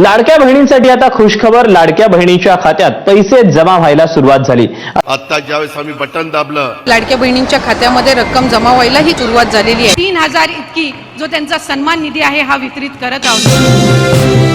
लाडक्या बहिणींसाठी आता खुशखबर, लाडक्या बहिणीच्या खात्यात पैसे जमा व्हायला सुरुवात झाली। आता ज्यावेळेस आम्ही बटन दाबलं, लाडक्या बहिणींच्या खात्यामध्ये रक्कम जमा व्हायला ही सुरुवात झालेली आहे। 3000 इतकी जो त्यांचा सन्मान निधी आहे हा वितरित करत आहोत।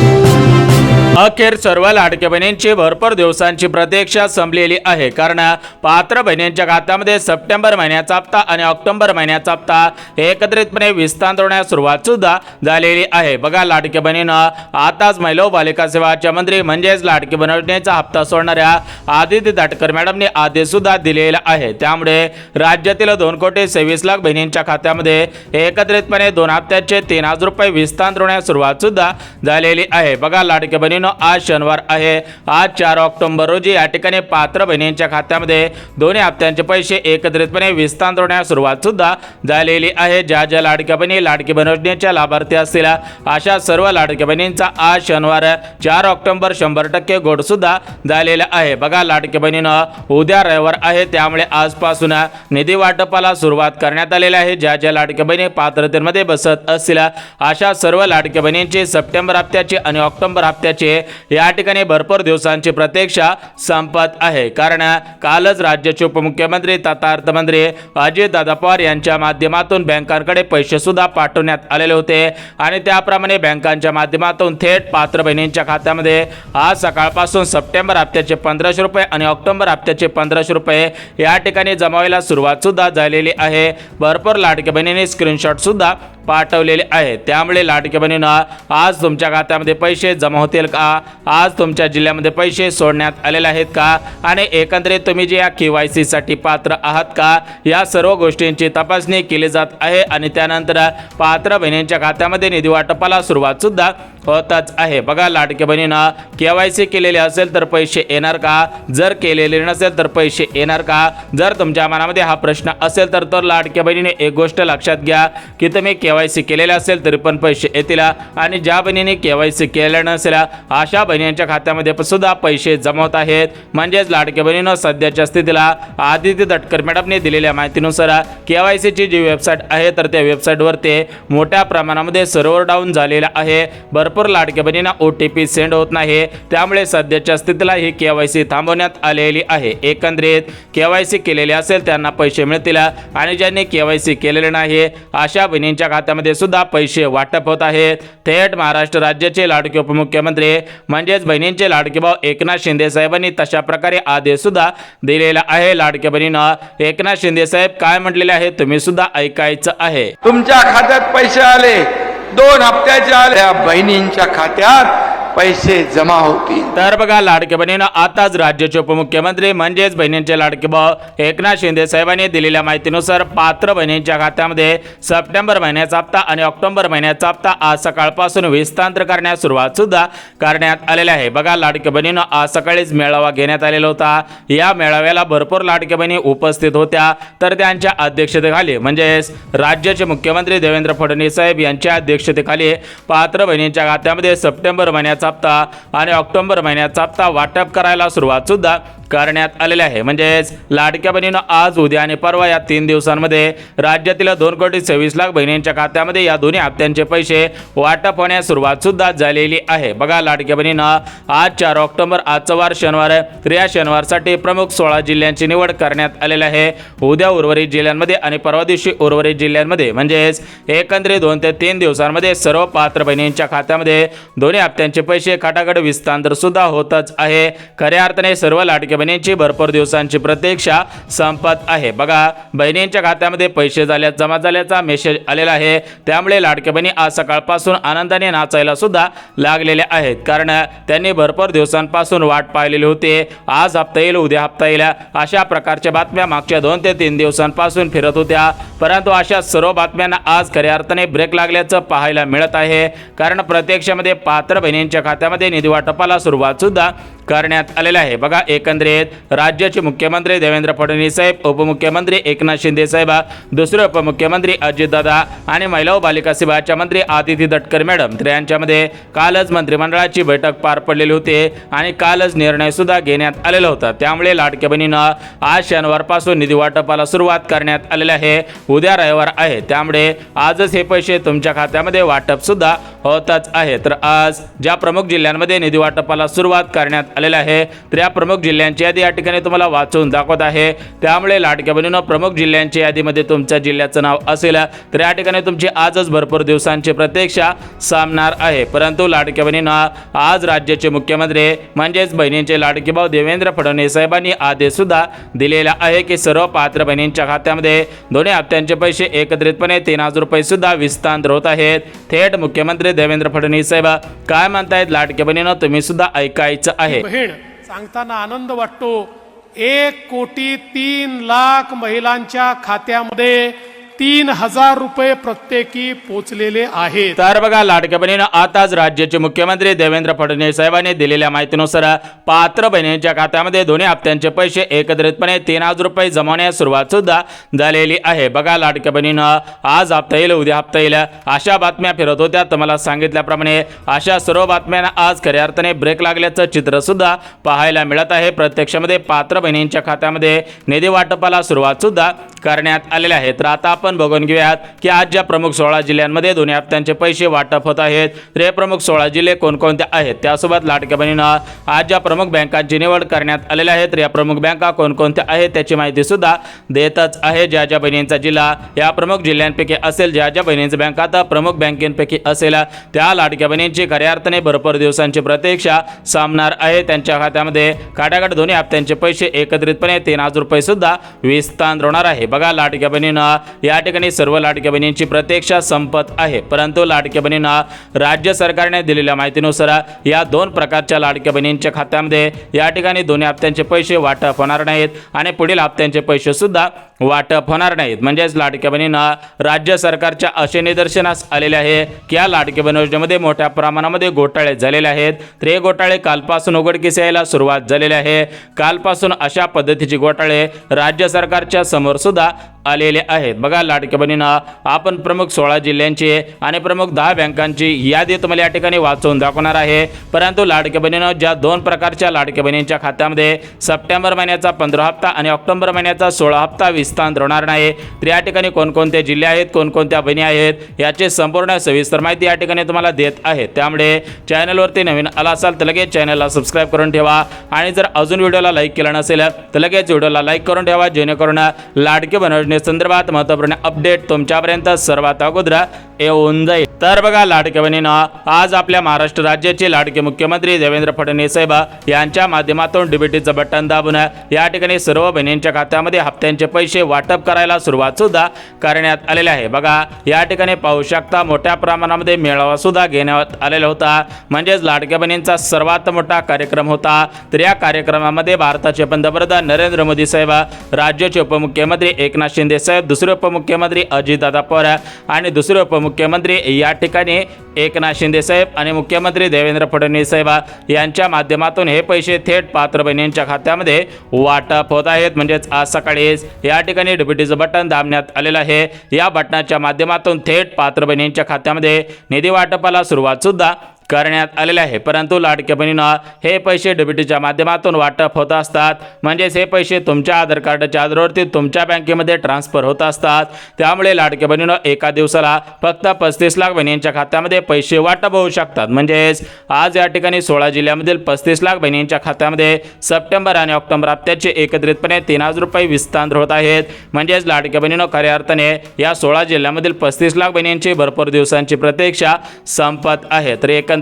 अखेर सर्व लाडक्या बहिणींची भरपूर दिवसांची प्रतीक्षा संपलेली आहे, कारण पात्र बहिणींच्या खात्यामध्ये सप्टेंबर महिन्याचा हप्ता आणि ऑक्टोबर महिन्याचा हप्ता एकत्रितपणे विस्तारण्यास सुरुवात सुद्धा झालेली आहे। बघा, लाडक्या बहिणीनं आताच महिला व बालिका सेवाच्या मंत्री म्हणजेच लाडकी बहीण योजनेचा हप्ता सोडणाऱ्या आदिती तटकरे मॅडमने आदेश सुद्धा दिलेला आहे। त्यामुळे राज्यातील 2,26,00,000 बहिणींच्या खात्यामध्ये एकत्रितपणे 2 हप्त्याचे 3,000 रुपये विस्तारण्यास सुरुवात सुद्धा झालेली आहे। बघा, लाडक्या बहिणीनं आज शनिवार आहे, आज 4 ऑक्टोबर रोजी या ठिकाणी पात्र बहिणींच्या खात्यामध्ये दोन्ही हप्त्यांचे पैसे एकत्रितपणे विस्तारण्यास सुरुवात सुद्धा झालेली आहे। ज्या लाडक्या बहिणी लाडकी बहीण योजनेच्या लाभार्थी असतील अशा सर्व लाडक्या बहिणींचा आज शनिवार 4 ऑक्टोबर 100% गोड सुद्धा झालेला आहे। बघा, लाडक्या बहिणीनं उद्या रविवार आहे, त्यामुळे आजपासून निधी वाटपाला सुरुवात करण्यात आलेली आहे। ज्या लाडक्या बहिणी पात्रतेमध्ये बसत असतील अशा सर्व लाडक्या बहिणींची सप्टेंबर हप्त्याची आणि ऑक्टोबर हप्त्याची या ठिकाणी भरपूर दिवसांची प्रतीक्षा संपत आहे, कारण कालच राज्याचे उपमुख्यमंत्री तथा अर्थमंत्री अजितदादा पवार यांच्या माध्यमातून बँकांकडे पैसे सुद्धा पाठवण्यात आलेले होते आणि त्याप्रमाणे बँकांच्या माध्यमातून थेट पात्र बहिणींच्या खात्यामध्ये आज सकाळपासून सप्टेंबर हप्त्याचे 1,500 रुपये आणि ऑक्टोबर हप्त्याचे 1,500 रुपये या ठिकाणी जमावायला सुरुवात सुद्धा झालेली आहे। भरपूर लाडक्या बहिणींनी स्क्रीनशॉट सुद्धा पाठवलेले आहे। त्यामुळे लाडक्या बहिणींना आज तुमच्या खात्यामध्ये पैसे जमा होतील का, आज तुमच्या जिल्ह्यामध्ये पैसे सोडण्यात आलेले आहेत का, आणि एकंदरीत तुम्ही जे या KYC साठी पात्र आहात का, या सर्व गोष्टींची तपासणी केली जात आहे आणि त्यानंतर पात्र बहिणींच्या खात्यामध्ये निधी वाटपाला सुरुवात सुद्धा होतच आहे। बघा, लाडक्या बहिणींना KYC केलेले असेल तर पैसे येणार का, जर केलेले नसेल तर पैसे येणार का, जर तुमच्या मनामध्ये हा प्रश्न असेल तर लाडक्या बहिणीने एक गोष्ट लक्षात घ्या की तुम्ही KYC केलेले असेल तरी पण पैसे येतील आणि ज्या बहिणीने KYC केले नसेल अशा बहिणींच्या खात्यामध्ये सुद्धा पैसे जमा होत आहेत। म्हणजेच लाडक्या बहिणीनं सध्याच्या स्थितीला आदिती तटकरे मॅडमने दिलेल्या माहितीनुसार KYC ची जी वेबसाईट आहे तर त्या वेबसाईटवर मोठ्या प्रमाणामध्ये सर्व्हर डाऊन झालेला आहे। भरपूर लाडक्या बहिणींना OTP सेंड होत नाही, त्यामुळे सध्याच्या स्थितीला ही KYC थांबवण्यात आलेली आहे। एकंदरीत KYC केलेले असेल त्यांना पैसे मिळतील आणि ज्यांनी KYC केलेले नाही अशा बहिणींच्या खात्यामध्ये सुद्धा पैसे वाटप होत आहेत। थेट महाराष्ट्र राज्याचे लाडके उपमुख्यमंत्री म्हणजेच बहिणींचे लाडके भाऊ एकनाथ शिंदे साहेबांनी तशा प्रकारे आदेश सुद्धा दिलेला आहे। लाडक्या बहिणीनं एकनाथ शिंदे साहेब काय म्हटलेले आहे तुम्ही सुद्धा ऐकायचं आहे। तुमच्या खात्यात पैसे आले, 2 हप्त्याचे आले, बहिणींच्या खात्यात पैसे जमा होतील। तर बघा, लाडक्या बहिणीनं आताच राज्याचे उपमुख्यमंत्री म्हणजेच बहिणींचे लाडके भाऊ एकनाथ शिंदे साहेबांनी दिलेल्या माहितीनुसार पात्र बहिणींच्या खात्यामध्ये सप्टेंबर महिन्याचा हप्ता आणि ऑक्टोबर महिन्याचा हप्ता आज सकाळपासून विस्तार करण्यास सुरुवात सुद्धा करण्यात आलेली आहे। बघा, लाडक्या बहिणीनं आज सकाळीच मेळावा घेण्यात आलेला होता। या मेळाव्याला भरपूर लाडक्या बहिणी उपस्थित होत्या, तर त्यांच्या अध्यक्षतेखाली म्हणजेच राज्याचे मुख्यमंत्री देवेंद्र फडणवीस साहेब यांच्या अध्यक्षतेखाली पात्र बहिणींच्या खात्यामध्ये सप्टेंबर महिन्याचा हप्ता आणि ऑक्टोबर महिन्याचा हप्ता वाटप करायला सुरुवात सुद्धा करण्यात आलेले आहे। म्हणजेच लाडक्या बहिणीनं आज, उद्या आणि परवा या 3 दिवसांमध्ये राज्यातील 2,26,00,000 बहिणींच्या खात्यामध्ये या दोन्ही हप्त्यांचे पैसे वाटप होण्यास सुरुवात सुद्धा झालेली आहे। बघा, लाडक्या बहिणीनं आज 4 ऑक्टोबर आजचा वार शनिवार आहे, तर या शनिवारसाठी प्रमुख 16 जिल्ह्यांची निवड करण्यात आलेली आहे। उद्या उर्वरित जिल्ह्यांमध्ये आणि परवा दिवशी उर्वरित जिल्ह्यांमध्ये म्हणजेच एकंदरीत 2 ते 3 दिवसांमध्ये सर्व पात्र बहिणींच्या खात्यामध्ये दोन्ही हप्त्यांचे पैसे खटाखट विस्तार सुद्धा होतच आहे। खऱ्या अर्थाने सर्व लाडक्या बहिणींची भरपूर दिवसांची प्रतीक्षा संपत आहे। बघा, बहिणींच्या खात्यामध्ये पैसे जमा झाल्याचा मेसेज आलेला आहे, त्यामुळे लाडक्या बहिणी आज सकाळपासून आनंदाने नाचायला सुद्धा लागलेले आहेत, कारण त्यांनी भरपूर दिवसांपासून वाट पाहिलेली होती। आज हप्ता येईल, उद्या हप्ता येईल अशा प्रकारच्या बातम्या मागच्या 2 ते 3 दिवसांपासून फिरत होत्या, परंतु अशा सर्व बातम्यांना आज खऱ्या अर्थाने ब्रेक लागल्याचं पाहायला मिळत आहे, कारण प्रत्यक्षामध्ये पात्र बहिणींच्या खात्यामध्ये निधी वाटपाला सुरुवात सुद्धा करण्यात आलेला आहे। बघा, एकंदरीत राज्याचे मुख्यमंत्री देवेंद्र फडणवीस साहेब, उपमुख्यमंत्री एकनाथ शिंदे साहेब, दुसरे उपमुख्यमंत्री अजितदादा आणि महिला व बालिका सेवाच्या मंत्री आदिती तटकरे मॅडम यांच्यामध्ये कालच मंत्रिमंडळाची बैठक पार पडलेली होती आणि कालच निर्णय सुद्धा घेण्यात आलेला होता। त्यामुळे लाडक्या बहिणींना आज शनिवारपासून निधी वाटपाला सुरुवात करण्यात आलेली आहे। उद्या रविवार आहे, त्यामुळे आजच हे पैसे तुमच्या खात्यामध्ये वाटप सुद्धा होतच आहे। तर आज ज्या प्रमुख जिल्ह्यांमध्ये निधी वाटपाला सुरुवात करण्यात आलेली आहे तर या प्रमुख जिल्ह्यांची यादी या ठिकाणी तुम्हाला वाचून दाखवत आहे। त्यामुळे लाडक्या बहिणींनो, प्रमुख जिल्ह्यांच्या यादीमध्ये तुमच्या जिल्ह्याचं नाव असेल तर या ठिकाणी तुमची आजच भरपूर दिवसांची प्रतीक्षा संपणार आहे। परंतु लाडक्या बहिणींनो, आज राज्याचे मुख्यमंत्री म्हणजेच बहिणींचे लाडके भाऊ देवेंद्र फडणवीस साहेबांनी आदेश सुद्धा दिलेला आहे की सर्व पात्र बहिणींच्या खात्यामध्ये दोन्ही हप्त्यांचे पैसे एकत्रितपणे 3,000 रुपये सुद्धा विस्तार होत आहेत। थेट मुख्यमंत्री देवेंद्र फडणवीस साहेब काय म्हणतायत लाडक्या बहिणींनो, तुम्ही सुद्धा ऐकायचं आहे। बहीण सांगताना आनंद वाटतो, 1,03,00,000 महिलांच्या खात्यामध्ये 3,000 रुपये प्रत्येकी पोचलेले आहेत। तर बघा लाडक्या बहिणींनो, आताच राज्याचे मुख्यमंत्री देवेंद्र फडणवीस साहेबांनी दिलेल्या माहितीनुसार पात्र बहिणींच्या खात्यामध्ये दोन्ही हप्त्यांचे पैसे एकत्रितपणे 3,000 रुपये जमवण्यास सुरुवात सुद्धा झालेली आहे। बघा लाडक्या बहिणींनो, आज हप्ता येईल, उद्या हप्ता येईल अशा बातम्या फिरत होत्या। तुम्हाला सांगितल्याप्रमाणे अशा सर्व बातम्यांना आज खऱ्या अर्थाने ब्रेक लागल्याचं चित्र सुद्धा पाहायला मिळत आहे। प्रत्यक्षामध्ये पात्र बहिणींच्या खात्यामध्ये निधी वाटपाला सुरुवात सुद्धा करण्यात आलेले आहे। तर आता आपण बघून घेऊयात की आज ज्या प्रमुख 16 जिल्ह्यांमध्ये दोन्ही हप्त्यांचे पैसे वाटप होत आहेत तर हे प्रमुख 16 जिल्हे कोणकोणते आहेत। त्यासोबत लाडक्या बहिणींनो, आज ज्या प्रमुख बँकांची निवड करण्यात आलेली आहे तर या प्रमुख बँका कोणकोणत्या आहेत त्याची माहिती सुद्धा देतच आहे। ज्या ज्या बहिणींचा जिल्हा या प्रमुख जिल्ह्यांपैकी असेल, ज्या ज्या बहिणींचा बँक आता प्रमुख बँकेपैकी असेल त्या लाडक्या बहिणींची खऱ्या अर्थाने भरपूर दिवसांची प्रतीक्षा संपणार आहे। त्यांच्या खात्यामध्ये खटाखट दोन्ही हप्त्यांचे पैसे एकत्रितपणे 3,000 रुपये सुद्धा विस्तार होणार आहे। बघा लाडक्या बहिणींनो, या ठिकाणी सर्व लाडक्या बहिणींची प्रतीक्षा संपत आहे। परंतु लाडक्या बहिणींना राज्य सरकारने दिलेल्या माहितीनुसार या दोन प्रकारच्या लाडक्या बहिणींच्या खात्यामध्ये या ठिकाणी दोन्ही हप्त्यांचे पैसे वाटप होणार नाहीत आणि पुढील हप्त्यांचे पैसे सुद्धा वाटप होणार नाहीत। म्हणजेच लाडक्या बहिणींना राज्य सरकारच्या असे निदर्शनास आलेले आहे की या लाडक्या बहीण योजनेमध्ये मोठ्या प्रमाणामध्ये घोटाळे झालेले आहेत। तर हे घोटाळे कालपासून उघडकीस यायला सुरुवात झालेली आहे। कालपासून अशा पद्धतीचे घोटाळे राज्य सरकारच्या समोर सुद्धा आलेले आहेत। बघा लाडक्या बहिणींना, आपण प्रमुख 16 जिल्ह्यांची आणि प्रमुख 10 बँकांची यादी तुम्हाला या ठिकाणी वाचवून दाखवणार आहे। परंतु लाडक्या बहिणींना, ज्या दोन प्रकारच्या लाडक्या बहिणींच्या खात्यामध्ये सप्टेंबर महिन्याचा 15 हप्ता आणि ऑक्टोबर महिन्याचा 16 हप्ता विस्तार होणार नाही तर या ठिकाणी कोणकोणते जिल्हे आहेत, कोणकोणत्या बहिणी आहेत याची संपूर्ण सविस्तर माहिती या ठिकाणी तुम्हाला देत आहे। त्यामुळे चॅनलवरती नवीन आला असाल तर लगेच चॅनलला सबस्क्राईब करून ठेवा आणि जर अजून व्हिडिओला लाईक केला नसेल तर लगेच व्हिडिओला लाईक करून ठेवा, जेणेकरून लाडकी बहीण संदर्भात महत्त्वपूर्ण अपडेट तुमच्यापर्यंत सर्वात अगोदर येऊन जाईल। तर बघा लाडक्या बहिणींनो, आज आपल्या महाराष्ट्र राज्याचे लाडके मुख्यमंत्री देवेंद्र फडणवीस साहेब यांच्या माध्यमातून डीबीटीचं बटन दाबून या ठिकाणी सर्व बहिणींच्या खात्यामध्ये हप्त्यांचे पैसे वाटप करायला सुरुवात सुद्धा करण्यात आलेली आहे। बघा या ठिकाणी पाहू शकता, मोठ्या प्रमाणामध्ये मेळावा सुद्धा घेण्यात आलेला होता। म्हणजेच लाडक्या बहिणींचा सर्वात मोठा कार्यक्रम होता। तर या कार्यक्रमामध्ये भारताचे पंतप्रधान नरेंद्र मोदी साहेब, राज्याचे उपमुख्यमंत्री एकनाथ शिंदे साहेब, दुसरे उपमुख्यमंत्री अजितदादा पवार आणि दुसरे उपमुख्यमंत्री या ठिकाणी एकनाथ शिंदे साहेब आणि मुख्यमंत्री देवेंद्र फडणवीस साहेब यांच्या माध्यमातून हे पैसे थेट पात्र बहिणींच्या खात्यामध्ये वाटप होत आहेत। म्हणजेच आज सकाळीच या ठिकाणी डीबीटीचं बटन दाबण्यात आलेलं आहे। या बटनाच्या माध्यमातून थेट पात्र बहिणींच्या खात्यामध्ये निधी वाटपाला सुरुवात सुद्धा करण्यात आलेले आहे। परंतु लाडक्या बहिणींना, हे पैसे डीबीटीच्या माध्यमातून वाटप होत असतात। म्हणजेच हे पैसे तुमच्या आधार कार्डच्या आधारावरती तुमच्या बँकेमध्ये ट्रान्सफर होत असतात। त्यामुळे लाडक्या बहिणींनो, एका दिवसाला फक्त 35 लाख बहिणींच्या खात्यामध्ये पैसे वाटप होऊ शकतात। म्हणजेच आज या ठिकाणी 16 जिल्ह्यांमधील 35 लाख बहिणींच्या खात्यामध्ये सप्टेंबर आणि ऑक्टोबर हप्त्याचे एकत्रितपणे 3,000 रुपये विस्तार होत आहेत। म्हणजेच लाडक्या बहिणींनो, खऱ्या अर्थाने या 16 जिल्ह्यांमधील 35 लाख बहिणींची भरपूर दिवसांची प्रतीक्षा संपत आहे। तर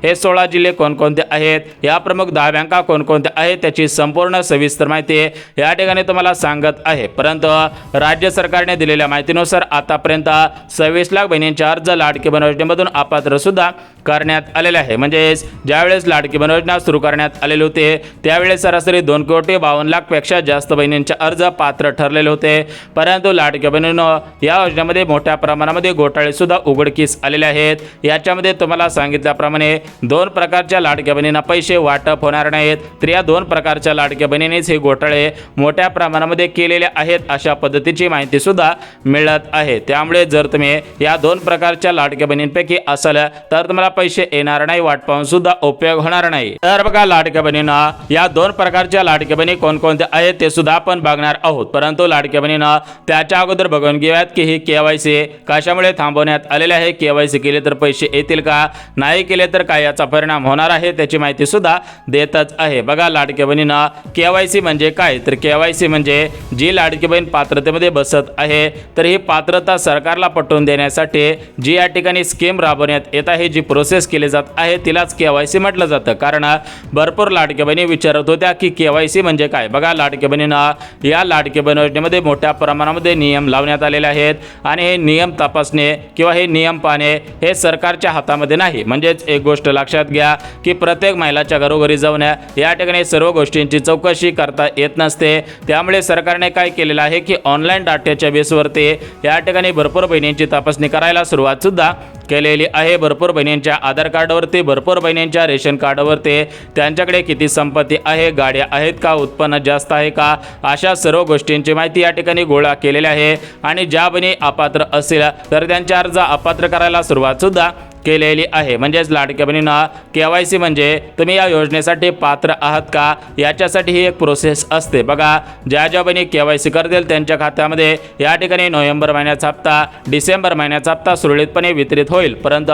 हे 16 जिल्हे कोणकोणते आहेत, या प्रमुख 10 बँका कोणकोणत्या आहेत त्याची संपूर्ण सविस्तर माहिती या ठिकाणी तुम्हाला सांगत आहे। परंतु राज्य सरकारने दिलेल्या माहितीनुसार आतापर्यंत 26 लाख बहिणींचे अर्ज लाडकी बहीण योजनेमधून अपात्र सुद्धा करण्यात आलेले आहे। म्हणजेच ज्यावेळेस लाडकी बहीण योजना सुरू करण्यात आलेले होते त्यावेळेस सरासरी 2,52,00,000 पेक्षा जास्त बहिणींचे अर्ज पात्र ठरलेले होते। परंतु लाडक्या बहिणींनो, या योजनेमध्ये मोठ्या प्रमाणामध्ये घोटाळे सुद्धा उघडकीस आलेले आहेत। याच्यामध्ये तुम्हाला सांगितल्याप्रमाणे त्याप्रमाणे 2 प्रकारच्या लाडक्या बहिणींना पैसे वाटप होणार नाहीत, तर या 2 प्रकारच्या लाडक्या बहिणींनीच हे घोटाळे मोठ्या प्रमाणामध्ये केलेले आहेत अशा पद्धतीची माहिती सुद्धा मिळत आहे। त्यामुळे जर तुम्ही या 2 प्रकारच्या लाडक्या बहिणींपैकी असाल तर तुम्हाला पैसे येणार नाही, वाट पाहून सुद्धा उपयोग होणार नाही। तर बघा लाडक्या बहिणींना या 2 प्रकारच्या लाडक्या बहिणी कोणकोणत्या आहेत ते सुद्धा आपण बघणार आहोत, परंतु लाडक्या बहिणींना त्याच्या अगोदर बघून घेऊयात की ही केवायसी कशामुळे थांबवण्यात आलेले आहे, केवायसी केले तर पैसे येतील का, नाही केले तर काय याचा परिणाम होणार आहे त्याची माहिती सुद्धा देतच आहे। बघा लाडक्या बहिणींना केवायसी म्हणजे काय, तर केवायसी म्हणजे जी लाडकी बहीण पात्रतेमध्ये बसत आहे तर ही पात्रता सरकारला पटवून देण्यासाठी जी या ठिकाणी स्कीम राबवण्यात येत आहे, जी प्रोसेस केली जात आहे तिलाच केवायसी म्हटलं जातं। कारण भरपूर लाडक्या बहिणी विचारत होत्या की केवायसी म्हणजे काय। बघा लाडक्या बहिणींना या लाडक्या बहीण योजनेमध्ये मोठ्या प्रमाणामध्ये नियम लावण्यात आलेले आहेत आणि हे नियम तपासणे किंवा हे नियम पाहणे हे सरकारच्या हातामध्ये नाही। म्हणजेच एक गोष्ट लक्षात घ्या की प्रत्येक महिलाच्या घरोघरी जाऊन या ठिकाणी सर्व गोष्टींची चौकशी करता येत नसते। त्यामुळे सरकारने काय केलेलं आहे की ऑनलाईन डाटाच्या बेसवरती या ठिकाणी भरपूर बहिणींची तपासणी करायला सुरुवात सुद्धा केलेली आहे। भरपूर बहिणींच्या आधार कार्डावरती, भरपूर बहिणींच्या रेशन कार्डावरती त्यांच्याकडे किती संपत्ती आहे, गाड्या आहेत का, उत्पन्न जास्त आहे का, अशा सर्व गोष्टींची माहिती या ठिकाणी गोळा केलेली आहे आणि ज्या बहिणी अपात्र असतील तर त्यांचे अर्ज अपात्र करायला सुरुवात सुद्धा केलेली आहे। म्हणजेच लाडक्या बहिणींना केवायसी म्हणजे तुम्ही या योजनेसाठी पात्र आहात का याच्यासाठी ही एक प्रोसेस असते। बघा ज्या ज्या बहिणी केवायसी करतील त्यांच्या खात्यामध्ये या ठिकाणी नोव्हेंबर महिन्याचा हप्ता, डिसेंबर महिन्याचा हप्ता सुरळीतपणे वितरित होईल, परंतु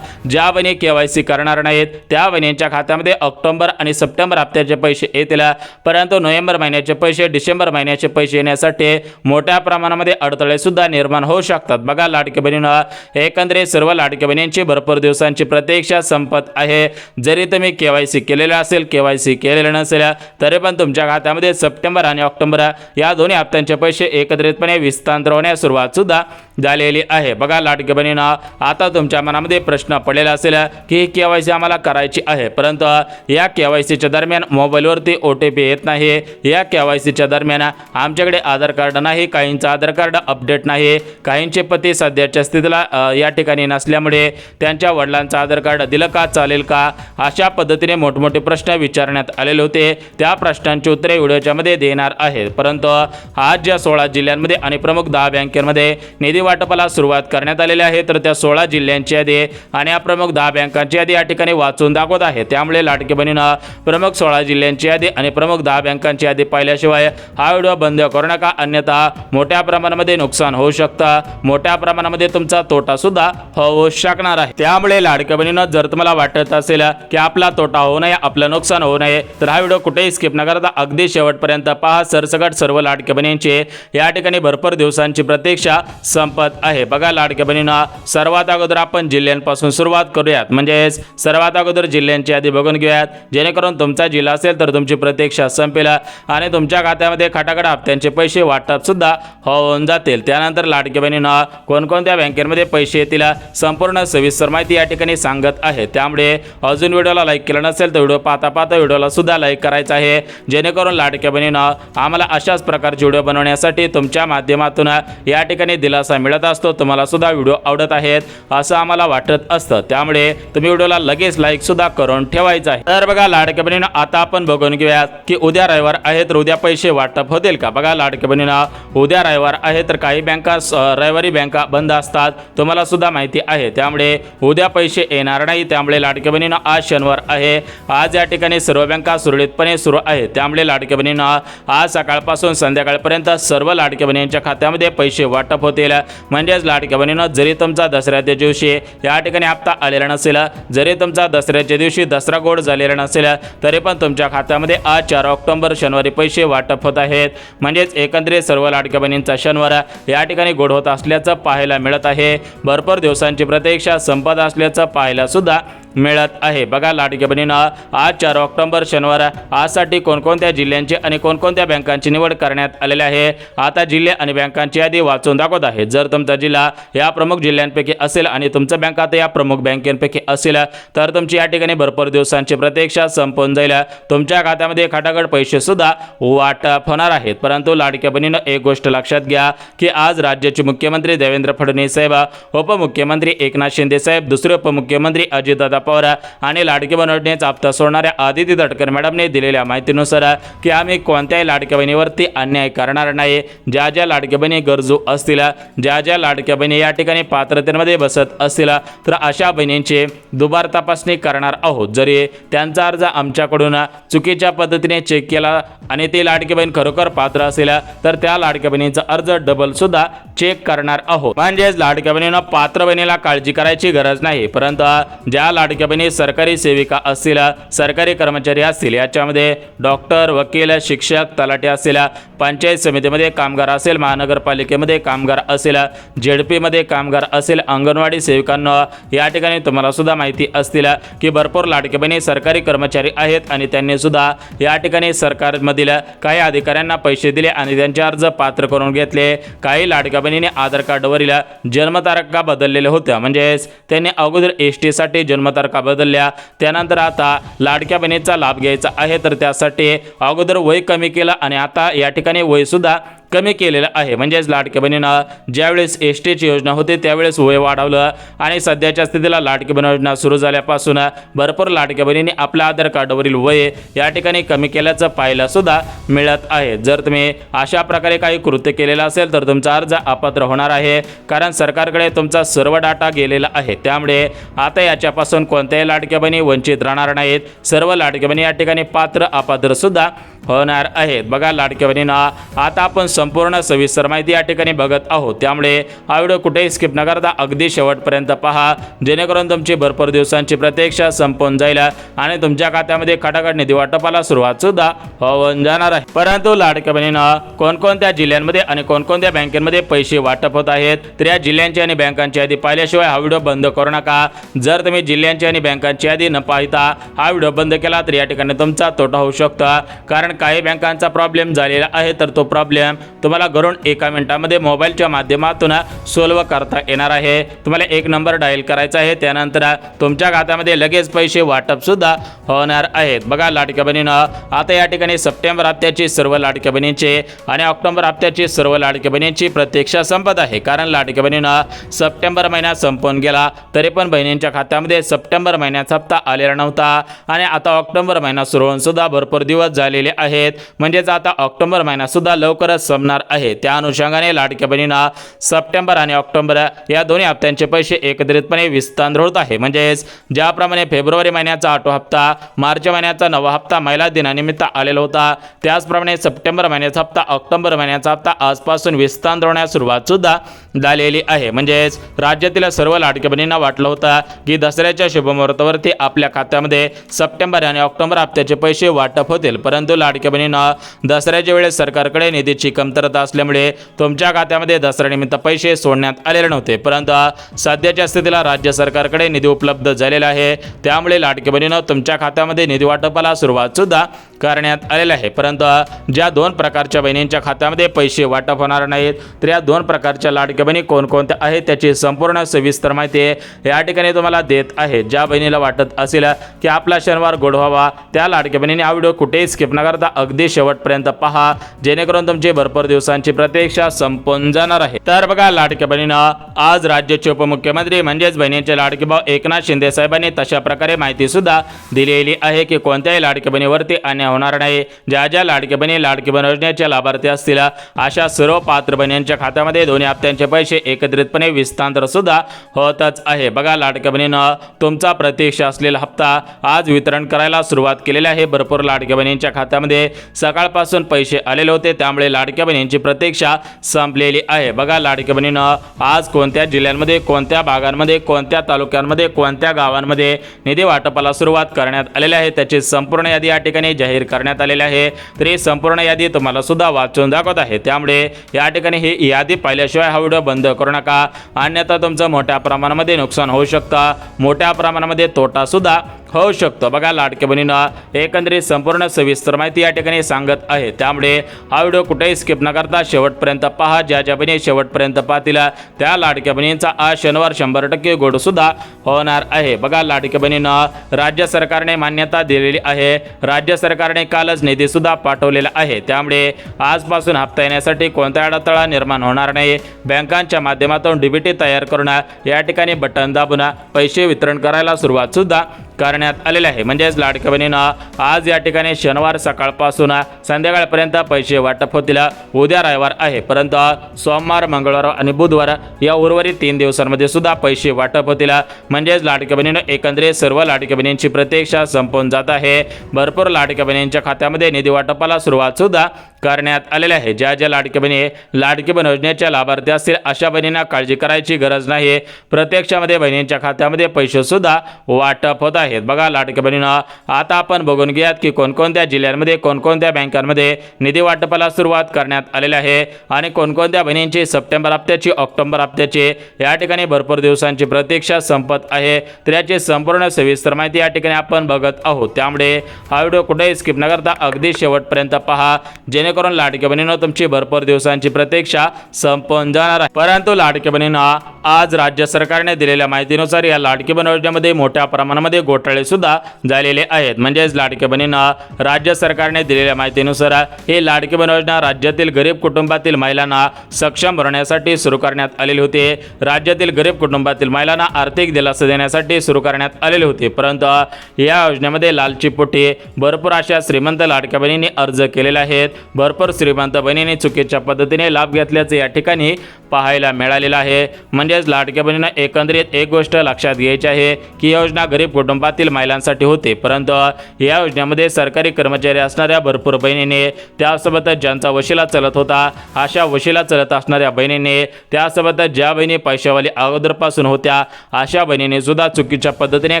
ज्या बहिणी केवायसी करणार नाहीत त्या बहिणींच्या खात्यामध्ये ऑक्टोबर आणि सप्टेंबर हप्त्याचे पैसे येतील, परंतु नोव्हेंबर महिन्याचे पैसे, डिसेंबर महिन्याचे पैसे येण्यासाठी मोठ्या प्रमाणामध्ये अडथळे सुद्धा निर्माण होऊ शकतात। बघा लाडक्या बहिणींना एकंदरीत सर्व लाडक्या बहिणींची भरपूर दिवसांची प्रतीक्षा संपत आहे। जरी तुम्ही केवायसी केलेलं असेल, केवायसी केलेलं नसेल तरी पण तुमच्या खात्यामध्ये सप्टेंबर आणि ऑक्टोबर या दोन्ही हप्त्यांचे पैसे एकत्रितपणे विस्तांतर होण्यास सुरुवात सुद्धा झालेली आहे। बघा लाडक्या बहिणींना आता तुमच्या मनामध्ये प्रश्न पडलेला असेल की केवायसी आम्हाला करायची आहे, परंतु या केवायसीच्या दरम्यान मोबाईलवरती OTP येत नाही, या केवायसीच्या दरम्यान आमच्याकडे आधार कार्ड नाही, काहींचं आधार कार्ड अपडेट नाही, काहींचे पती सध्याच्या स्थितीला या ठिकाणी नसल्यामुळे त्यांच्या वडिलांचं आधार कार्ड दिलं का चालेल का, अशा पद्धतीने मोठमोठे प्रश्न विचारण्यात आलेले होते। त्या प्रश्नांची उत्तरे व्हिडिओच्या मध्ये देणार आहे। परंतु आज ज्या 16 जिल्ह्यांमध्ये आणि प्रमुख 10 बँकेमध्ये निधी वाटपाला सुरुवात करण्यात आलेली आहे तर त्या 16 जिल्ह्यांची यादी आणि या प्रमुख 10 बँकांची यादी या ठिकाणी वाचून दाखवत आहे। त्यामुळे लाडकी बहिणींना प्रमुख 16 जिल्ह्यांची यादी आणि प्रमुख 10 बँकांची यादी पाहिल्याशिवाय हा व्हिडिओ बंद करू नका, अन्यथा मोठ्या प्रमाणामध्ये नुकसान होऊ शकतं, मोठ्या प्रमाणामध्ये तुमचा तोटा सुद्धा होऊ शकणार आहे। त्यामुळे लाडक्या बहिणींनो जर तुम्हाला वाटत असेल की आपला तोटा होऊ नये, आपलं नुकसान होऊ नये तर हा व्हिडिओ कुठेही स्किप न करता अगदी शेवटपर्यंत पहा। सरसकट सर्व लाडक्या बहिणींची या ठिकाणी भरपूर दिवसांची प्रतीक्षा संपत आहे। बघा लाडक्या बहिणींना सर्वात अगोदर आपण जिल्ह्यांपासून सुरुवात करूयात, म्हणजेच सर्वात अगोदर जिल्ह्यांची यादी बघून घेऊयात, जेणेकरून तुमचा जिल्हा असेल तर तुमची प्रतीक्षा संपेल आणि तुमच्या खात्यामध्ये खटाखट हप्त्यांचे पैसे वाटप सुद्धा होऊन जातील। त्यानंतर लाडक्या बहिणींना कोणकोणत्या बँकेमध्ये पैसे येतील संपूर्ण सविस्तर माहिती या ठिकाणी सांगत आहे। त्यामुळे अजून व्हिडिओला लाईक केलं नसेल तर व्हिडिओ पाहता पाहता व्हिडिओला सुद्धा लाईक करायचं आहे, जेणेकरून लाडक्या बहिणींना आम्हाला अशाच प्रकारचे व्हिडिओ बनवण्यासाठी तुमच्या माध्यमातून या ठिकाणी दिलासा मिळत असतो। तुम्हाला सुद्धा व्हिडिओ आवडत आहेत असं आम्हाला वाटत असतं, त्यामुळे तुम्ही व्हिडिओला लगेच लाईक सुद्धा करून ठेवायचं आहे। तर बघा लाडक्या बहिणींना आता आपण बघून घेऊयात की उद्या रविवार आहे तर उद्या पैसे वाटप होतील का। बघा लाडक्या बहिणींना उद्या रविवार आहे तर काही बँका रविवारी बँका बंद असतात, तुम्हाला सुद्धा माहिती आहे। त्यामुळे उद्या पैसे येणार नाही। त्यामुळे लाडक्या बहिणींना आज शनिवार आहे, आज या ठिकाणी सर्व बँका सुरळीतपणे सुरू आहेत। त्यामुळे लाडक्या बहिणींना आज सकाळपासून संध्याकाळपर्यंत सर्व लाडक्या बहिणींच्या खात्यामध्ये पैसे वाटप होतील। म्हणजेच लाडक्या बहिणींना जरी तुमचा दसऱ्याच्या दिवशी या ठिकाणी हप्ता आलेला नसेल, जरी तुमचा दसऱ्याच्या दिवशी दसरा गोड झालेला नसेल तरी पण तुमच्या खात्यामध्ये आज 4 ऑक्टोबर शनिवारी पैसे वाटप होत आहेत। म्हणजेच एकंदरीत सर्व लाडक्या बहिणींचा शनिवार या ठिकाणी गोड होत असल्याचं पाहायला मिळत आहे। भरपूर दिवसांची प्रतीक्षा संपत असल्याचं पाहायला सुद्धा मिळत आहे। बघा लाडक्या बहिणींना आज 4 ऑक्टोबर शनिवार आजसाठी कोणकोणत्या जिल्ह्यांची आणि कोणकोणत्या बँकांची निवड करण्यात आलेली आहे। आता जिल्हे आणि बँकांची यादी वाचून दाखवत आहे। जर तुमचा जिल्हा या प्रमुख जिल्ह्यांपैकी असेल आणि तुमचा बँक खाता या प्रमुख बँकेपैकी असेल तर तुमची या ठिकाणी भरपूर दिवसांची प्रतीक्षा संपून जाईल, तुमच्या खात्यामध्ये खटाखट पैसे सुद्धा वाटप होणार आहेत। परंतु लाडक्या बहिणींनो एक गोष्ट लक्षात घ्या की आज राज्याचे मुख्यमंत्री देवेंद्र फडणवीस साहेब, उपमुख्यमंत्री एकनाथ शिंदे साहेब, दुसरे उपमुख्यमंत्री अजितदादा पवार आणि लाडकी बहीण योजनेचा हप्ता सोडणाऱ्या आदिती तटकरे मॅडमने दिलेल्या माहितीनुसार की आम्ही कोणत्याही लाडक्या बहिणीवरती अन्याय करणार नाही. ज्या ज्या लाडक्या बहिणी गरजू असतील, ज्या ज्या लाडक्या बहिणी या ठिकाणी पात्रतेमध्ये बसत असतील तर अशा बहिणींची दुबार तपासणी करणार आहोत. जरी त्यांचा अर्ज आमच्याकडून चुकीच्या पद्धतीने चेक केला आणि ती लाडकी बहीण खरोखर पात्र असेल तर त्या लाडक्या बहिणीचा अर्ज डबल सुद्धा चेक करणार आहोत. म्हणजेच लाडक्या बहिणींना पात्र बहिणीला काळजी करायची गरज नाही. परंतु ज्या लाडक्या बहिणी सरकारी सेविका असतील, सरकारी कर्मचारी असतील, याच्यामध्ये डॉक्टर, वकील, शिक्षक, तलाठी असतील, पंचायत समितीमध्ये कामगार असेल, महानगरपालिकेमध्ये कामगार असेल, ZP मध्ये कामगार असेल, अंगणवाडी सेविकांना या ठिकाणी तुम्हाला सुद्धा माहिती असतील की भरपूर लाडक्या बहिणी सरकारी कर्मचारी आहेत आणि त्यांनी सुद्धा या ठिकाणी सरकारमधील काही अधिकाऱ्यांना पैसे दिले आणि त्यांचे अर्ज पात्र करून घेतले. काही लाडक्या बहिणीने आधार कार्डवरील जन्मतारखा बदललेल्या होत्या, म्हणजेच त्यांनी अगोदर ST साठी जन्मतारखा बदलल्या, त्यानंतर आता लाडक्या बहिणीचा लाभ घ्यायचा आहे तर त्यासाठी अगोदर वय कमी केलं आणि आता या ठिकाणी वय सुद्धा कमी केलेलं आहे. म्हणजेच लाडक्या बहिणीनं ज्यावेळेस STची योजना होती त्यावेळेस वय वाढवलं आणि सध्याच्या स्थितीला लाडकी बहीण योजना सुरू झाल्यापासून भरपूर लाडक्या बहिणींनी आपल्या आधार कार्डवरील वय या ठिकाणी कमी केल्याचं पाहायला सुद्धा मिळत आहे. जर तुम्ही अशा प्रकारे काही कृत्य केलेलं असेल तर तुमचा अर्ज अपात्र होणार आहे, कारण सरकारकडे तुमचा सर्व डाटा गेलेला आहे. त्यामुळे आता याच्यापासून कोणत्याही लाडक्या बहिणी वंचित राहणार नाहीत. सर्व लाडक्या बहिणी या ठिकाणी पात्र अपात्र सुद्धा होणार आहेत. बघा लाडक्या बहिणींना आता आपण संपूर्ण सविस्तर माहिती या ठिकाणी बघत आहोत, त्यामुळे हा व्हिडिओ कुठेही स्किप न करता अगदी शेवटपर्यंत पहा, जेणेकरून तुमची भरपूर दिवसांची प्रतीक्षा संपून जाईल आणि तुमच्या खात्यामध्ये खटाखट निधी वाटपाला सुरुवात सुद्धा होऊन जाणार आहे. परंतु लाडक्या बहिणींना कोणकोणत्या जिल्ह्यांमध्ये आणि कोणकोणत्या बँकेमध्ये पैसे वाटप होत आहेत तर या जिल्ह्यांची आणि बँकांची यादी पाहिल्याशिवाय हा व्हिडिओ बंद करू नका. जर तुम्ही जिल्ह्यांची आणि बँकांची यादी न पाहता हा व्हिडिओ बंद केला तर या ठिकाणी तुमचा तोटा होऊ शकतो, कारण काही बँकांचा प्रॉब्लेम झालेला आहे तर तो प्रॉब्लेम तुम्हाला घरून 1 मिनिटामध्ये मोबाईलच्या माध्यमातून सॉल्व्ह करता येणार आहे. तुम्हाला एक नंबर डायल करायचा आहे, त्यानंतर तुमच्या खात्यामध्ये लगेच पैसे वाटप सुद्धा होणार आहेत. बघा लाडक्या बहिणींना आता या ठिकाणी सप्टेंबर हप्त्याची सर्व लाडक्या बहिणींची आणि ऑक्टोबर हप्त्याची सर्व लाडक्या बहिणींची प्रतीक्षा संपत आहे, कारण लाडक्या बहिणींना सप्टेंबर महिना संपून गेला तरी पण बहिणींच्या खात्यामध्ये सप्टेंबर महिन्याचा हप्ता आलेला नव्हता आणि आता ऑक्टोबर महिना सुरू होऊन सुद्धा भरपूर दिवस झालेले आहेत. म्हणजेच आता ऑक्टोबर महिना सुद्धा लवकरच संपणार आहे. त्या अनुषंगाने लाडक्या बहिणींना सप्टेंबर आणि ऑक्टोबर या दोन्ही हप्त्यांचे पैसे एकत्रितपणे विस्तार होत आहे. म्हणजेच ज्याप्रमाणे फेब्रुवारी महिन्याचा 8वा हप्ता, मार्च महिन्याचा 9वा हप्ता महिला दिनानिमित्त आलेला होता, त्याचप्रमाणे सप्टेंबर महिन्याचा हप्ता, ऑक्टोबर महिन्याचा हप्ता आजपासून विस्तार होण्यास सुरुवात सुद्धा झालेली आहे. म्हणजेच राज्यातील सर्व लाडक्या बहिणींना वाटलं होतं की दसऱ्याच्या शुभमुहूर्तावरती आपल्या खात्यामध्ये सप्टेंबर आणि ऑक्टोबर हप्त्याचे पैसे वाटप होतील, परंतु लाडक्या बहिणींना दसऱ्याच्या वेळेस सरकारकडे निधीची कमतरता असल्यामुळे तुमच्या खात्यामध्ये दसऱ्यानिमित्त पैसे सोडण्यात आलेले नव्हते. परंतु सध्याच्या स्थितीला राज्य सरकारकडे निधी उपलब्ध झालेला आहे, त्यामुळे लाडक्या बहिणींना तुमच्या खात्यामध्ये निधी वाटपाला सुरुवात सुद्धा करण्यात आलेला आहे. परंतु ज्या 2 प्रकारच्या बहिणींच्या खात्यामध्ये पैसे वाटप होणार नाहीत तर या 2 प्रकारच्या लाडक्या बहिणी कोणकोणत्या आहेत त्याची संपूर्ण सविस्तर माहिती या ठिकाणी तुम्हाला देत आहे. ज्या बहिणीला वाटत असेल की आपला शनिवार गोड व्हावा त्या लाडक्या बहिणीने हा व्हिडिओ कुठेही स्किप न करता अगदी शेवटपर्यंत पहा, जेणेकरून तुमची भरपूर दिवसांची प्रतीक्षा संपून जाणार आहे. तर बघा लाडक्या बहिणींना आज राज्याचे उपमुख्यमंत्री म्हणजेच बहिणींचे लाडके भाऊ एकनाथ शिंदे साहेबांनी तशा प्रकारे माहिती सुद्धा दिलेली आहे की कोणत्याही लाडक्या बहिणीवरती अन्याय होणार नाही. ज्या ज्या लाडक्या बहिणी लाडकी बहीण योजनेचे लाभार्थी असतील अशा सर्व पात्र बहिणींच्या खात्यामध्ये दोन्ही हप्त्यांचे पैसे एकत्रितपणे विस्तार सुद्धा होतच आहे. बघा लाडक्या बहिणीनं तुमचा प्रतीक्षा असलेला हप्ता आज वितरण करायला सुरुवात केलेली आहे. भरपूर लाडक्या बहिणींच्या खात्यामध्ये सकाळपासून पैसे आलेले होते, त्यामुळे लाडक्या बहिणींची प्रतीक्षा संपलेली आहे. बघा लाडक्या बहिणीनं आज कोणत्या जिल्ह्यांमध्ये, कोणत्या भागांमध्ये, कोणत्या तालुक्यांमध्ये, कोणत्या गावांमध्ये निधी वाटपाला सुरुवात करण्यात आलेली आहे त्याची संपूर्ण यादी या ठिकाणी जाहीर करण्यात आलेली आहे. तर ही संपूर्ण यादी तुम्हाला सुद्धा वाचून दाखवत आहे, त्यामुळे या ठिकाणी ही यादी पाहिल्याशिवाय हा व्हिडिओ बंद करू नका, अन्यथा तुमचं मोठ्या प्रमाणामध्ये नुकसान होऊ शकतं, मोठ्या प्रमाणामध्ये तोटा सुद्धा होऊ शकतो. बघा लाडक्या बहिणींना एकंदरीत संपूर्ण सविस्तर माहिती माहिती या ठिकाणी सांगत आहे। त्यामुळे हा व्हिडिओ कुठेही स्किप न करता शेवटपर्यंत पहा। ज्या ज्या बहिणी शेवटपर्यंत पाहतील त्या लाडक्या बहिणींचा आज शनिवार 100% गोड सुद्धा होणार आहे। बघा, लाडक्या बहिणींना राज्य सरकारने मान्यता दिलेली आहे। राज्य सरकारने कालच निधी सुद्धा पाठवलेला आहे। त्यामुळे आजपासून हप्ता येण्यासाठी कोणता अडथळा निर्माण होणार नाही। बँकांच्या माध्यमातून डीबीटी तयार करून या ठिकाणी बटन दाबून पैसे वितरण करायला सुरुवात सुद्धा करण्यात आलेले आहे। म्हणजेच लाडक्या बहिणींना आज या ठिकाणी शनिवार सकाळपासून संध्याकाळपर्यंत पैसे वाटप होतील। उद्या रविवार आहे, परंतु सोमवार, मंगळवार आणि बुधवार या उर्वरित 3 दिवसांमध्ये सुद्धा पैसे वाटप होतील। म्हणजेच लाडक्या बहिणींना एकंदरीत सर्व लाडक्या बहिणींची प्रतीक्षा संपून जात आहे। भरपूर लाडक्या बहिणींच्या खात्यामध्ये निधी वाटपाला सुरुवात सुद्धा करण्यात आलेले आहे। ज्या ज्या लाडकी बहिणी लाडकी बहीण योजनेच्या लाभार्थी असतील अशा बहिणींना काळजी करायची गरज नाही। प्रत्यक्षामध्ये बहिणींच्या खात्यामध्ये पैसे सुद्धा वाटप होत आहेत। बघा, लाडकी बहिणींना आता आपण बघून घेऊयात की कोणकोणत्या जिल्ह्यांमध्ये कोणकोणत्या बँकांमध्ये निधी वाटपाला सुरुवात करण्यात आलेली आहे आणि कोणकोणत्या बहिणींची सप्टेंबर हप्त्याची, ऑक्टोबर हप्त्याची या ठिकाणी भरपूर दिवसांची प्रतीक्षा संपत आहे। तर याची संपूर्ण सविस्तर माहिती या ठिकाणी आपण बघत आहोत। त्यामुळे हा व्हिडिओ कुठेही स्किप न करता अगदी शेवटपर्यंत पहा, जेणेकरून लाडक्या बहिणींनो तुमची भरपूर दिवसांची प्रतीक्षा संपून जाणार आहे। परंतु लाडक्या बहिणींना आज राज्य सरकारने दिलेल्या माहितीनुसार या लाडकी बहीण योजनेमध्ये मोठ्या प्रमाणामध्ये घोटाळे सुद्धा झालेले आहेत। म्हणजेच लाडक्या बहिणींना राज्य सरकारने दिलेल्या माहितीनुसार ही लाडकी बहीण योजना राज्यातील गरीब कुटुंबातील महिलांना सक्षम बनवण्यासाठी सुरू करण्यात आलेली होती। राज्यातील गरीब कुटुंबातील महिलांना आर्थिक दिलासा देण्यासाठी सुरू करण्यात आलेली होती। परंतु या योजनेमध्ये लालचीपोटी भरपूर अशा श्रीमंत लाडक्या बहिणींनी अर्ज केलेले आहेत। भरपूर श्रीमंत बहिणींनी चुकीच्या पद्धतीने लाभ घेतल्याचे या ठिकाणी पाहायला मिळालेलं आहे। म्हणजेच लाडक्या बहिणींना एकंदरीत एक गोष्ट लक्षात घ्यायची आहे की योजना गरीब कुटुंबातील महिलांसाठी होते, परंतु या योजनेमध्ये सरकारी कर्मचारी असणाऱ्या भरपूर बहिणींनी, त्यासोबतच ज्यांचा वशिला चलत होता अशा वशिला चलत असणाऱ्या बहिणींनी, त्यासोबतच ज्या बहिणी पैशावाली अगोदरपासून होत्या अशा बहिणींनी सुद्धा चुकीच्या पद्धतीने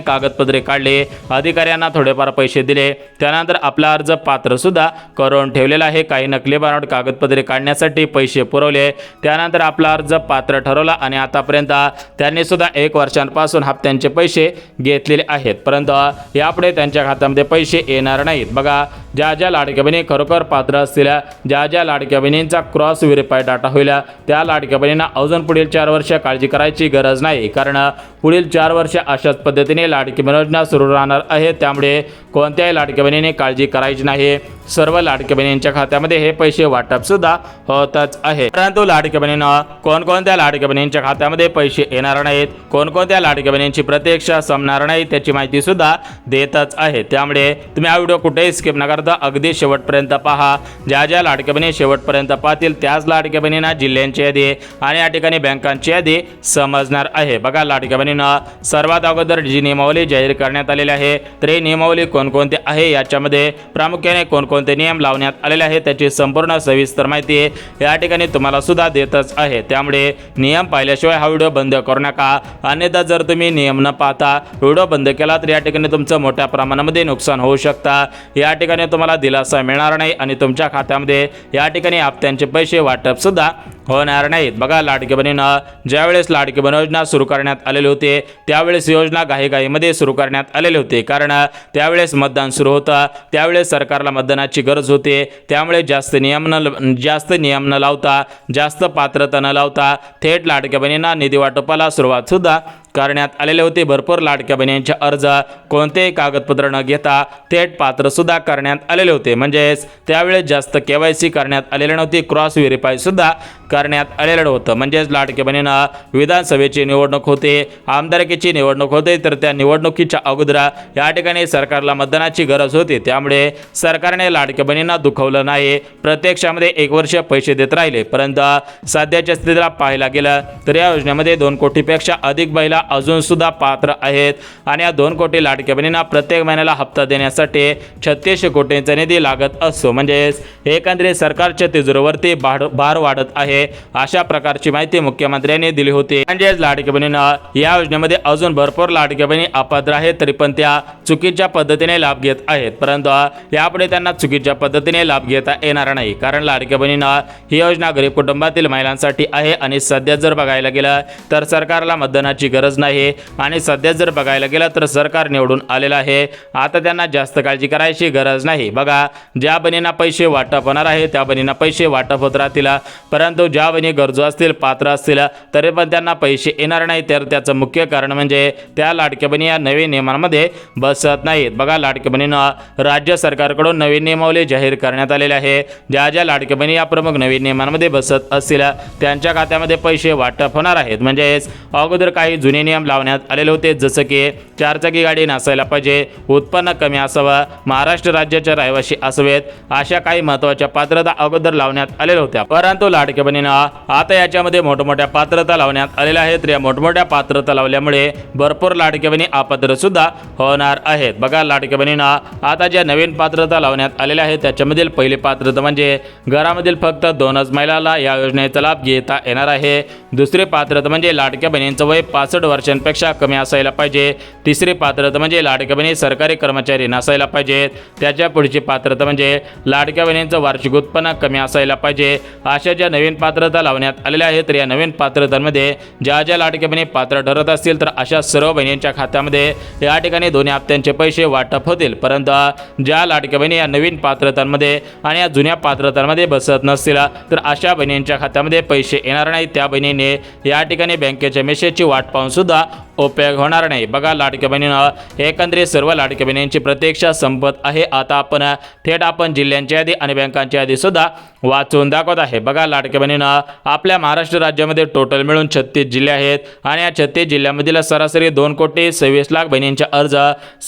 कागदपत्रे काढले, अधिकाऱ्यांना थोडेफार पैसे दिले, त्यानंतर आपला अर्ज पात्र सुद्धा करून ठेवलेला आहे। काही नकली बनावट कागदपत्रे काढण्यासाठी पैसे पुरवले, त्यानंतर आपला अर्ज पात्र ठरवला आणि आतापर्यंत त्यांनी सुद्धा 1 वर्षांपासून हप्त्यांचे पैसे घेतलेले आहेत, परंतु यापुढे त्यांच्या खात्यामध्ये पैसे येणार नाहीत। बघा, ज्या ज्या लाडक्या बहिणी खरोखर पात्र असतील, ज्या ज्या लाडक्या बहिणींचा क्रॉस व्हेरीफाय डाटा होईल, त्या लाडक्या बहिणींना अजून पुढील 4 वर्ष काळजी करायची गरज नाही, कारण पुढील 4 वर्ष अशाच पद्धतीने लाडकी बहीण योजना सुरू राहणार आहे। त्यामुळे कोणत्याही लाडक्या बहिणीने काळजी करायची नाही। सर्व लाडक्या बहिणींच्या खात्यामध्ये हे पैसे वाटप सुद्धा होतच आहे। परंतु लाडक्या बहिणींना कोणकोणत्या लाडक्या बहिणींच्या खात्यामध्ये पैसे येणार नाहीत, कोणकोणत्या लाडक्या बहिणींची प्रतीक्षा संपणार नाही त्याची माहिती सुद्धा देतच आहे। त्यामुळे तुम्ही हा व्हिडिओ कुठेही स्किप न करता अगदी शेवटपर्यंत पहा। ज्या ज्या लाडक्या बहिणी शेवटपर्यंत पाहतील त्याच लाडक्या बहिणींना जिल्ह्यांची यादी आणि या ठिकाणी बँकांची यादी समजणार आहे। बघा, लाडक्या बहिणींना सर्वात अगोदर जी नियमावली जाहीर करण्यात आलेली आहे, तर ही नियमावली कोणकोणती आहे, याच्यामध्ये प्रामुख्याने कोणकोणते नियम लावण्यात आलेले आहेत त्याची संपूर्ण सविस्तर माहिती या ठिकाणी तुम्हाला सुद्धा देतच आहे। त्यामुळे नियम पाहिल्याशिवाय हा व्हिडिओ बंद करू नका, अन्यथा जर तुम्ही नियम न पाहता व्हिडिओ बंद केला तर या ठिकाणी तुमचं मोठ्या प्रमाणामध्ये नुकसान होऊ शकता। या ठिकाणी तुम्हाला दिलासा मिळणार नाही आणि तुमच्या खात्यामध्ये या ठिकाणी हप्त्यांचे पैसे वाटप सुद्धा होणार नाहीत। बघा, लाडकी बहिणींना ज्यावेळेस लाडकी बहीण योजना सुरू करण्यात आलेली होती त्यावेळेस योजना घाईघाईमध्ये सुरू करण्यात आलेली होती, कारण त्यावेळेस मतदान सुरू होतं, त्यावेळेस सरकारला मतदानाची गरज होती। त्यामुळे जास्त नियम न लावता, जास्त पात्रता न लावता थेट लाडक्या बहिणींना निधी वाटपाला सुरुवात सुद्धा करण्यात आलेले होते। भरपूर लाडक्या बहिणींचे अर्ज कोणतेही कागदपत्र न घेता थेट पात्र सुद्धा करण्यात आलेले होते। म्हणजेच त्यावेळेस जास्त KYC करण्यात आलेले नव्हती, क्रॉस व्हेरीफाय सुद्धा करण्यात आलेलं होतं। म्हणजेच लाडक्या बहिणींना विधानसभेची निवडणूक होते, आमदारकीची निवडणूक होते, तर त्या निवडणुकीच्या अगोदर या ठिकाणी सरकारला मतदानाची गरज होती। त्यामुळे सरकारने लाडक्या बहिणींना दुखवलं नाही, प्रत्यक्षामध्ये 1 वर्ष पैसे देत राहिले। परंतु सध्याच्या स्थितीला पाहायला गेलं तर या योजनेमध्ये 2 कोटीपेक्षा अधिक महिला अजून सुद्धा पात्र आहेत आणि या 2 कोटी लाडक्या बहिणींना प्रत्येक महिन्याला हप्ता देण्यासाठी 36 कोटींचा निधी लागत असतो। म्हणजेच एकंदरीत सरकारच्या तिजोरीवरती भार वाढत आहे, अशा प्रकारची माहिती मुख्यमंत्र्यांनी दिली होती। म्हणजेच लाडक्या बहिणींना या योजनेमध्ये अजून भरपूर लाडक्या बहिणी अपात्र आहेत, तरी पण त्या चुकीच्या पद्धतीने लाभ घेत आहेत, परंतु यापुढे त्यांना चुकीच्या पद्धतीने लाभ घेता येणार नाही, कारण लाडक्या बहिणींना ही योजना गरीब कुटुंबातील महिलांसाठी आहे आणि सध्या जर बघायला गेलं तर सरकारला मतदानाची गरज गरज नाही आणि सध्या जर बघायला गेलं तर सरकार निवडून आलेलं आहे. आता त्यांना जास्त काळजी करायची गरज नाही. बघा, ज्या बहिणींना पैसे वाटप होणार आहे त्या बहिणींना पैसे वाटप होत राहतील, परंतु ज्या बहिणी गरजू असतील, पात्र असतील, तरी पण त्यांना पैसे येणार नाही. तर त्याचं मुख्य कारण म्हणजे त्या लाडक्या बहिणी या नवीन नियमांमध्ये बसत नाहीत. बघा, लाडक्या बहिणींना राज्य सरकारकडून नवीन नियमावली जाहीर करण्यात आलेले आहे. ज्या ज्या लाडक्या बहिणी या प्रमुख नवीन नियमांमध्ये बसत असतील त्यांच्या खात्यामध्ये पैसे वाटप होणार आहेत. म्हणजेच अगोदर काही जुने नियम लावण्यात आलेले होते, जसं की 4 चाकी गाडी नसायला पाहिजे, उत्पन्न कमी असावं, महाराष्ट्र राज्याच्या रहिवासी असावेत, अशा काही महत्त्वाच्या पात्रता अगोदर लावण्यात आलेल्या होत्या. परंतु लाडक्या बहिणींना आता याच्यामध्ये मोठमोठ्या पात्रता लावण्यात आलेल्या आहेत. या मोठमोठ्या पात्रता लावल्यामुळे भरपूर लाडक्या बहिणी अपात्र सुद्धा होणार आहेत. बघा, लाडक्या बहिणींना आता ज्या नवीन पात्रता लावण्यात आलेल्या आहेत त्याच्यामधील पहिली पात्रता म्हणजे घरामधील फक्त 2च महिलांना या योजनेचा लाभ घेता येणार आहे. दुसरी पात्रता म्हणजे लाडक्या बहिणींचं वय 65 वर्षांपेक्षा कमी असायला पाहिजे. तिसरी पात्रता म्हणजे लाडक्या बहिणी सरकारी कर्मचारी नसायला पाहिजेत. त्याच्या पुढची पात्रता म्हणजे लाडक्या बहिणींचं वार्षिक उत्पन्न कमी असायला पाहिजे. अशा ज्या नवीन पात्रता लावण्यात आलेल्या आहेत तर या नवीन पात्रतांमध्ये ज्या ज्या लाडक्या बहिणी पात्र ठरत असतील तर अशा सर्व बहिणींच्या खात्यामध्ये या ठिकाणी दोन्ही हप्त्यांचे पैसे वाटप होतील. परंतु ज्या लाडक्या बहिणी या नवीन पात्रतांमध्ये आणि या जुन्या पात्रतांमध्ये बसत नसतील तर अशा बहिणींच्या खात्यामध्ये पैसे येणार नाही. त्या बहिणीने या ठिकाणी बँकेच्या मेसेजची वाट पाहून सुद्धा उपयोग होणार नाही. बघा, लाडक्या बहिणीनं एकंदरीत सर्व लाडक्या बहिणींची प्रतीक्षा संपत आहे. आता आपण जिल्ह्यांची यादी आणि बँकांची यादी सुद्धा वाचून दाखवत आहे. बघा, लाडक्या बहिणीनं आपल्या महाराष्ट्र राज्यामध्ये टोटल मिळून 36 जिल्हे आहेत आणि या 36 जिल्ह्यांमधील सरासरी 2,26,00,000 बहिणींचे अर्ज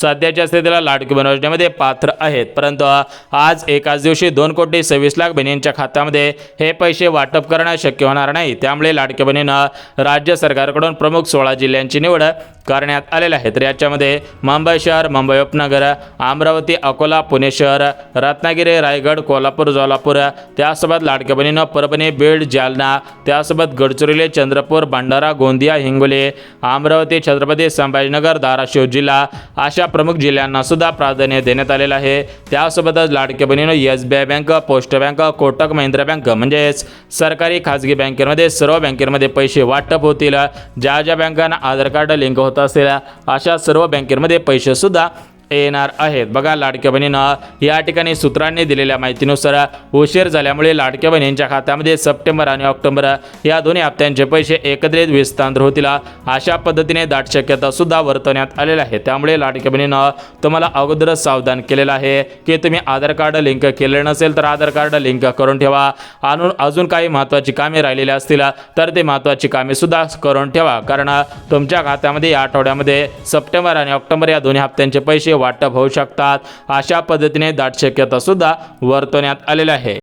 सध्याच्या स्थितीला लाडकी बहीण योजनेमध्ये पात्र आहेत. परंतु आज एकाच दिवशी 2,26,00,000 बहिणींच्या खात्यामध्ये हे पैसे वाटप करणं शक्य होणार नाही. त्यामुळे लाडक्या बहिणीनं राज्य सरकारकडून प्रमुख 16 जिल्ह्यांची निवड करण्यात आलेले आहे. तर याच्यामध्ये मुंबई शहर, मुंबई उपनगर, अमरावती, अकोला, पुणे शहर, रत्नागिरी, रायगड, कोल्हापूर, सोलापूर, त्यासोबत लाडक्या बहिणीनं परभणी, बीड, जालना, त्यासोबत गडचिरोली, चंद्रपूर, भंडारा, गोंदिया, हिंगोली, अमरावती, छत्रपती संभाजीनगर, धाराशिव जिल्हा अशा प्रमुख जिल्ह्यांना सुद्धा प्राधान्य देण्यात आलेलं आहे. त्यासोबतच लाडक्या बहिणीनं SBI bank, post bank, Kotak Mahindra bank म्हणजेच सरकारी खाजगी बँकेमध्ये सर्व बँकेमध्ये पैसे वाटप होतील. ज्या ज्या बँकांना आधार कार्ड लिंक होत असेल अशा सर्व बँकेमध्ये पैसे सुद्धा येणार आहेत. बघा, लाडक्या बहिणीनं या ठिकाणी सूत्रांनी दिलेल्या माहितीनुसार उशीर झाल्यामुळे लाडक्या बहिणींच्या खात्यामध्ये सप्टेंबर आणि ऑक्टोबर या दोन्ही हप्त्यांचे पैसे एकत्रित विस्तांतर होतील अशा पद्धतीने दाट शक्यता सुद्धा वर्तवण्यात आलेल्या आहे. त्यामुळे लाडक्या बहिणीनं तुम्हाला अगोदरच सावधान केलेलं आहे की तुम्ही आधार कार्ड लिंक केले नसेल तर आधार कार्ड लिंक करून ठेवा. अजून काही महत्त्वाची कामे राहिलेली असतील तर ते महत्त्वाची कामे सुद्धा करून ठेवा, कारण तुमच्या खात्यामध्ये या आठवड्यामध्ये सप्टेंबर आणि ऑक्टोबर या दोन्ही हप्त्यांचे पैसे वाटप होऊ शकतात. अशा पद्धतीने दाट शक्यता सुद्धा वर्तवण्यात आलेल्या आहे.